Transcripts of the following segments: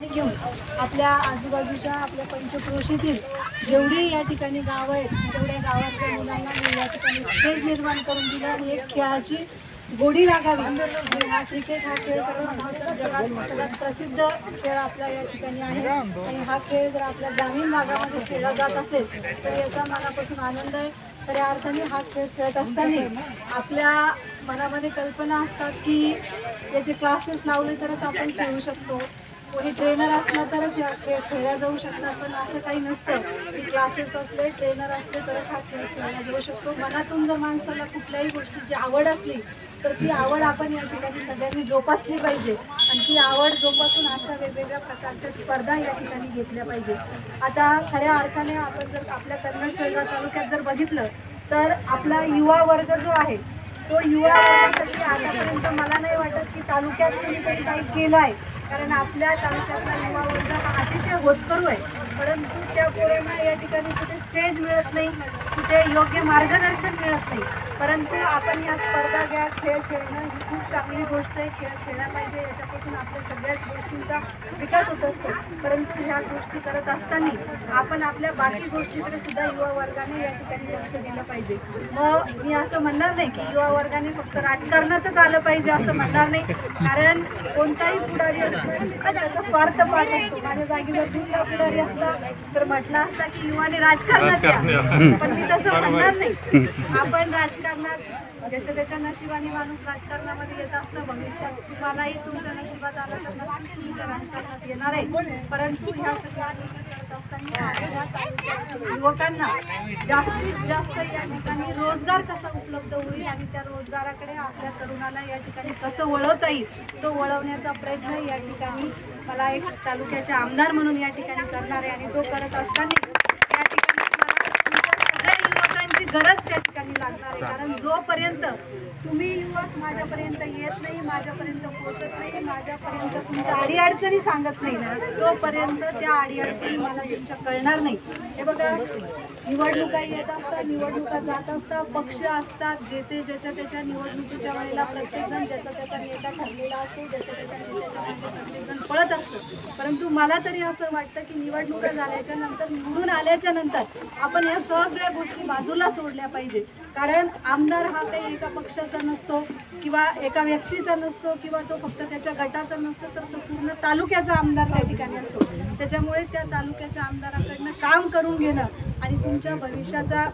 घेऊन आपल्या आजूबाजूच्या आपल्या पंचक्रोशीतील जेवढी या ठिकाणी गावं आहेत तेवढ्या गावातल्या मुलांना मी या ठिकाणी स्टेज निर्माण करून दिलं आणि एक खेळाची गोडी लागावी आणि हा क्रिकेट हा खेळ तर जगात सगळ्यात प्रसिद्ध खेळ आपल्या या ठिकाणी आहे आणि हा खेळ जर आपल्या ग्रामीण भागामध्ये खेळला जात असेल तर याचा मनापासून आनंद आहे। खऱ्या अर्थाने हा खेळ खेळत असताना आपल्या मनामध्ये कल्पना असतात की याचे क्लासेस लावले तरच आपण खेळू शकतो, कोणी ट्रेनर असला तरच हा खेळ खेळला जाऊ शकतात, पण असं काही नसतं की क्लासेस असले ट्रेनर असले तरच हा खेळ खेळला जाऊ शकतो। मनातून जर माणसाला कुठल्याही गोष्टीची आवड असली तर ती आवड आपण या ठिकाणी सगळ्यांनी जोपासली पाहिजे आणि ती आवड जोपासून अशा वेगवेगळ्या प्रकारच्या स्पर्धा या ठिकाणी घेतल्या पाहिजे। आता खऱ्या अर्थाने आपण जर आपल्या कन्नड सोयगाव तालुक्यात जर बघितलं तर आपला युवा वर्ग जो आहे तो युवा वर्गासाठी आतापर्यंत मला नाही वाटत की तालुक्यात कोणीतरी काही केलं आहे, कारण आपल्या तालुक्यातला युवा वर्ग हा अतिशय होतकरू आहे, परंतु त्या पोरांना या ठिकाणी कुठे स्टेज मिळत नाही, कुठे योग्य मार्गदर्शन मिळत नाही। परंतु आपण या स्पर्धा घ्या, खेळ खेळणं ही खूप चांगली गोष्ट आहे, खेळ खेळला पाहिजे, याच्यापासून आपल्या सगळ्याच गोष्टींचा विकास होत असतो। परंतु ह्या गोष्टी करत असताना आपण आपल्या बाकी गोष्टीकडे सुद्धा युवा वर्गाने या ठिकाणी लक्ष दिलं पाहिजे। मग मी असं म्हणणार नाही की युवा वर्गाने फक्त राजकारणातच आलं पाहिजे असं म्हणणार नाही, कारण कोणताही पुढारी असतो त्याचा स्वार्थ पाहत असतो। माझ्या जागी जर दुसरा पुढारी असता तर म्हटलं असता की युवाने राजकारणात या, पण मी तसं म्हणणार नाही। आपण राजकारणात ज्याच्या त्याच्या नशिबाने माणूस राजकारणामध्ये येत असतं, भविष्यात तुम्हालाही तुमच्या नशिबात आलं तर नक्कीच तुम्ही त्या राजकारणात येणार आहे। परंतु ह्या सगळ्या गोष्टी करत असताना आपल्या तालुक्यातील युवकांना जास्तीत जास्त या ठिकाणी रोजगार कसा उपलब्ध होईल आणि त्या रोजगाराकडे आपल्या तरुणाला या ठिकाणी कसं वळवता येईल तो वळवण्याचा प्रयत्न या ठिकाणी मला एक तालुक्याचे आमदार म्हणून या ठिकाणी करणार आहे आणि तो करत असताना या ठिकाणी मला तुमच्या सगळ्या युवकांची गरज त्या ठिकाणी लागणार आहे, कारण जोपर्यंत तुम्ही युवक माझ्यापर्यंत येत नाही, माझ्यापर्यंत पोहोचत नाही, माझ्यापर्यंत तुमच्या अडीअडचणी सांगत नाही ना तोपर्यंत त्या अडीअडचणी मला तुमच्या कळणार नाही। हे बघा, निवडणुका येत असतात, निवडणुका जात असतात, पक्ष असतात, जे ते ज्याच्या त्याच्या निवडणुकीच्या वेळेला प्रत्येकजण ज्याचा त्याचा नेता ठरलेला असतो, ज्याच्या त्याच्या नेत्याच्या मागे प्रत्येकजण पळत असतं। परंतु मला तरी असं वाटतं की निवडणुका झाल्याच्या नंतर, निवडून आल्याच्या नंतर आपण या सगळ्या गोष्टी बाजूला सोडल्या पाहिजे, कारण आमदार हा काही एका पक्षाचा नसतो किंवा एका व्यक्तीचा नसतो किंवा तो फक्त त्याच्या गटाचा नसतो, तर तो पूर्ण तालुक्याचा आमदार त्या ठिकाणी असतो। त्याच्यामुळे त्या तालुक्याच्या आमदाराकडनं काम करून घेणं आणि तुमच्या भविष्याचा,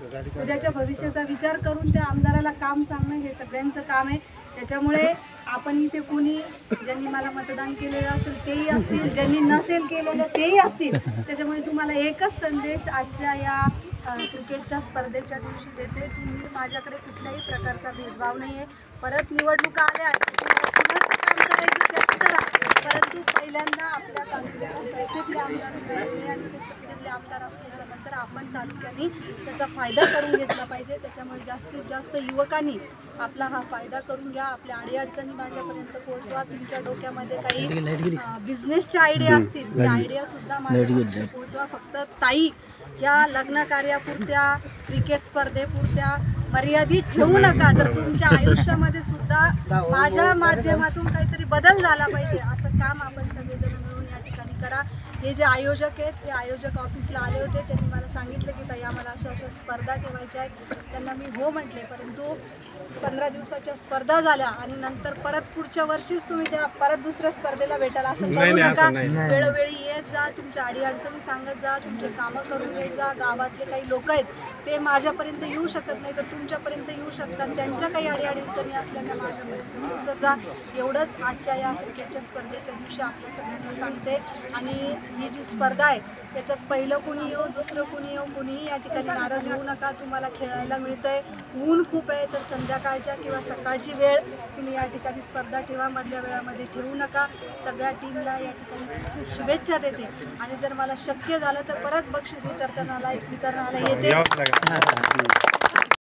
उद्याच्या भविष्याचा विचार करून त्या आमदाराला काम सांगणं हे सगळ्यांचं काम आहे। त्याच्यामुळे आपण इथे कोणी ज्यांनी मला मतदान केलेलं असेल तेही असतील, ज्यांनी नसेल केलेलं तेही असतील, त्याच्यामुळे तुम्हाला एकच संदेश आजच्या या क्रिकेटच्या स्पर्धेच्या दिवशी देते की मी माझ्याकडे कुठल्याही प्रकारचा भेदभाव नाही आहे। परत निवडणुका आल्या काम करायचं त्याच करा, परंतु पहिल्यांदा आपल्या तालुक्याला सत्तेतले आमदार मिळालेले आणि ते सत्तेतले आमदार असल्याच्या नंतर आपण तालुक्याने त्याचा फायदा करून घेतला पाहिजे। त्याच्यामुळे जास्तीत जास्त युवकांनी आपला हा फायदा करून घ्या, आपल्या अडीअडचणी माझ्यापर्यंत पोहोचवा, तुमच्या डोक्यामध्ये काही बिझनेसच्या आयडिया असतील त्या आयडियासुद्धा माझ्यापर्यंत पोहोचवा। फक्त ताई या लग्न कार्यापुरत्या, क्रिकेट स्पर्धेपुरत्या मर्यादित ठेवू नका, तर तुमच्या आयुष्यामध्ये सुद्धा माझ्या माध्यमातून काहीतरी बदल झाला पाहिजे असं काम आपण सगळेजण मिळून या ठिकाणी करा। हे जे आयोजक आहेत ते आयोजक ऑफिसला आले होते, त्यांनी मला सांगितलं की ताई आम्हाला अशा अशा स्पर्धा ठेवायच्या आहेत, त्यांना मी हो म्हटले, परंतु 15 दिवसाच्या स्पर्धा झाल्या आणि नंतर परत पुढच्या वर्षीच तुम्ही त्या परत दुसऱ्या स्पर्धेला भेटाल असं करू नका। वेळोवेळी येत जा, तुमच्या अडीअडचणी सांगत जा, तुमचे कामं करून घेत जा। गावातले काही लोक आहेत ते माझ्यापर्यंत येऊ शकत नाही तर तुमच्यापर्यंत येऊ शकतात, त्यांच्या काही अडीअडचणी असल्या त्या माझ्यापर्यंत पोहोचत जा। एवढंच आजच्या या क्रिकेटच्या स्पर्धेच्या दिवशी आपल्या सगळ्यांना सांगते। आणि ही जी स्पर्धा आहे त्याच्यात पहिलं कोणी येऊ दुसरं कोणी येऊ कोणीही या ठिकाणी नाराज होऊ नका, तुम्हाला खेळायला मिळतंय, ऊन खूप आहे तर संध्याकाळच्या किंवा सकाळची वेळ तुम्ही या ठिकाणी स्पर्धा ठेवा, मधल्या वेळामध्ये ठेवू नका। सगळ्या टीमला या ठिकाणी खूप शुभेच्छा देते आणि जर मला शक्य झालं तर परत बक्षीस वितरणाला येते।